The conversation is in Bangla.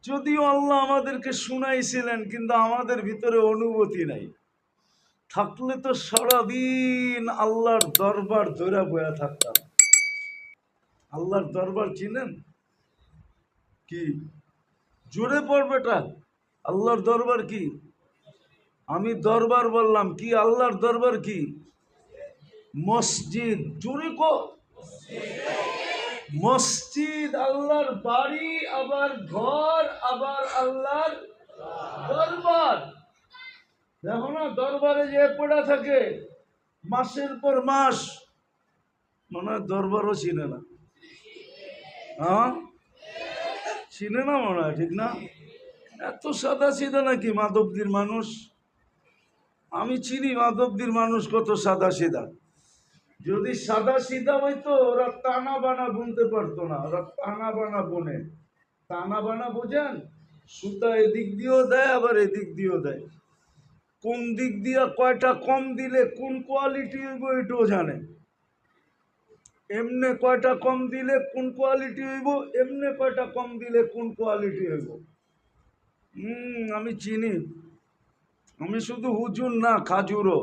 যদিও আল্লাহ আমাদেরকে শুনাইছিলেন, কিন্তু আমাদের ভিতরে অনুভূতি নাই। থাকলে তো সারাদিন আল্লাহর দরবার ধরে বয়া থাকতাম। আল্লাহর দরবার চিনেন কি? জোরে পড়বেটা, আল্লাহর দরবার কি? আমি দরবার বললাম কি? আল্লাহর দরবার কি? মসজিদ। জোরে কো। মসজিদ আল্লাহর বাড়ি, আবার ঘর, আবার আল্লাহর দরবার। দেখো না, দরবারে যে পড়া থাকে মাসের পর মাস, মনে হয় দরবারও চিনে না। হ্যাঁ, চিনে না মনে হয়, ঠিক না? এত সাদা সিধা নাকি মাধবদীর মানুষ? আমি চিনি মাধবদীর মানুষ কত সাদা সিধা। যদি সাদা সিধা হইতো ওরা টানা বানা বুনতে পারতো না। ওরা টানা বানা বোনে। টানা বানা বোঝেন? সুতা এদিক দিয়েও দেয়, আবার এদিক দিয়েও দেয়। কোন দিক দিয়ে কয়টা কম দিলে কোন কোয়ালিটি হইব এটাও জানে। এমনে কয়টা কম দিলে কোন কোয়ালিটি হইব, এমনে কয়টা কম দিলে কোন কোয়ালিটি হইব। আমি চিনি। আমি শুধু হুজুর না, খাজুরও।